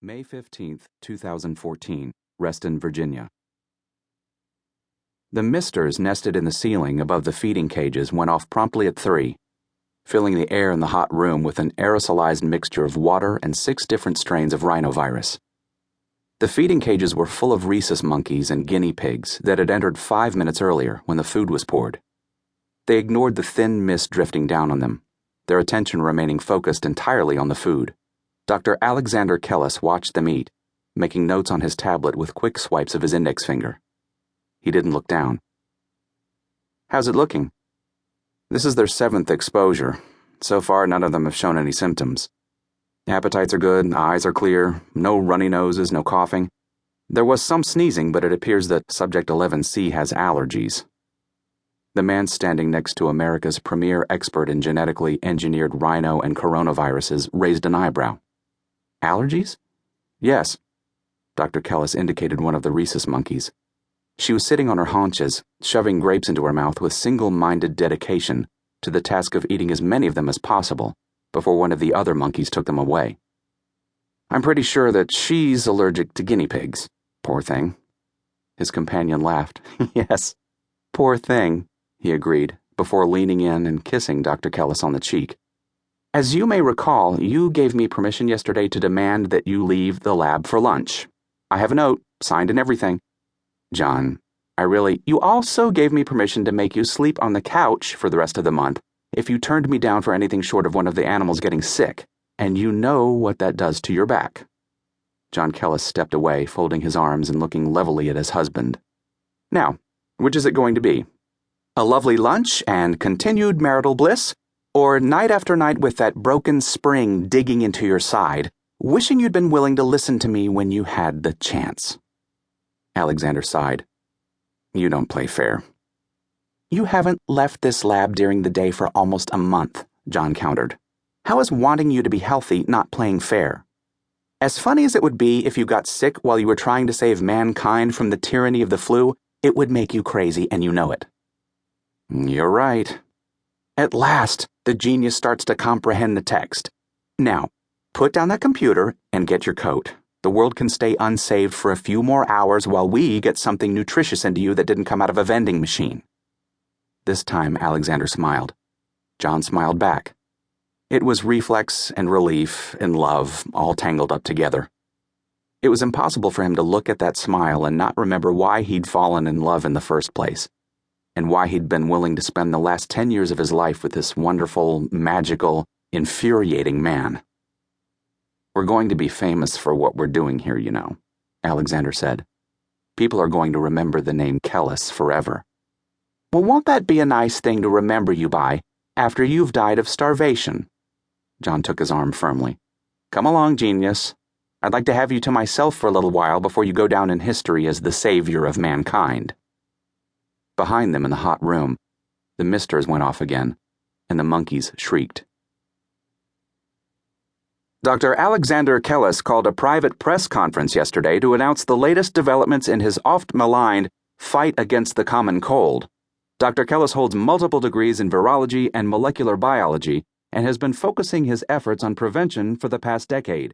May 15th, 2014, Reston, Virginia. The misters nested in the ceiling above the feeding cages went off promptly at 3, filling the air in the hot room with an aerosolized mixture of water and 6 different strains of rhinovirus. The feeding cages were full of rhesus monkeys and guinea pigs that had entered 5 minutes earlier when the food was poured. They ignored the thin mist drifting down on them, their attention remaining focused entirely on the food. Dr. Alexander Kellis watched them eat, making notes on his tablet with quick swipes of his index finger. He didn't look down. "How's it looking?" "This is their 7th exposure. So far, none of them have shown any symptoms. Appetites are good, eyes are clear, no runny noses, no coughing. There was some sneezing, but it appears that Subject 11C has allergies." The man standing next to America's premier expert in genetically engineered rhino and coronaviruses raised an eyebrow. "Allergies?" "Yes." Dr. Kellis indicated one of the rhesus monkeys. She was sitting on her haunches, shoving grapes into her mouth with single-minded dedication to the task of eating as many of them as possible before one of the other monkeys took them away. "I'm pretty sure that she's allergic to guinea pigs. Poor thing." His companion laughed. "Yes, poor thing," he agreed, before leaning in and kissing Dr. Kellis on the cheek. "As you may recall, you gave me permission yesterday to demand that you leave the lab for lunch. I have a note, signed and everything." "John, You also gave me permission to make you sleep on the couch for the rest of the month if you turned me down for anything short of one of the animals getting sick, and you know what that does to your back." John Kellis stepped away, folding his arms and looking levelly at his husband. "Now, which is it going to be? A lovely lunch and continued marital bliss? Or night after night with that broken spring digging into your side, wishing you'd been willing to listen to me when you had the chance?" Alexander sighed. "You don't play fair." "You haven't left this lab during the day for almost a month," John countered. "How is wanting you to be healthy not playing fair? As funny as it would be if you got sick while you were trying to save mankind from the tyranny of the flu, it would make you crazy, and you know it." "You're right." At last, the genius starts to comprehend the text. "Now, put down that computer and get your coat. The world can stay unsaved for a few more hours while we get something nutritious into you that didn't come out of a vending machine." This time, Alexander smiled. John smiled back. It was reflex and relief and love all tangled up together. It was impossible for him to look at that smile and not remember why he'd fallen in love in the first place, and why he'd been willing to spend the last 10 years of his life with this wonderful, magical, infuriating man. "We're going to be famous for what we're doing here, you know," Alexander said. "People are going to remember the name Kellis forever." "Well, won't that be a nice thing to remember you by after you've died of starvation?" John took his arm firmly. "Come along, genius. I'd like to have you to myself for a little while before you go down in history as the savior of mankind." Behind them in the hot room, the misters went off again, and the monkeys shrieked. Dr. Alexander Kellis called a private press conference yesterday to announce the latest developments in his oft-maligned fight against the common cold. Dr. Kellis holds multiple degrees in virology and molecular biology and has been focusing his efforts on prevention for the past decade.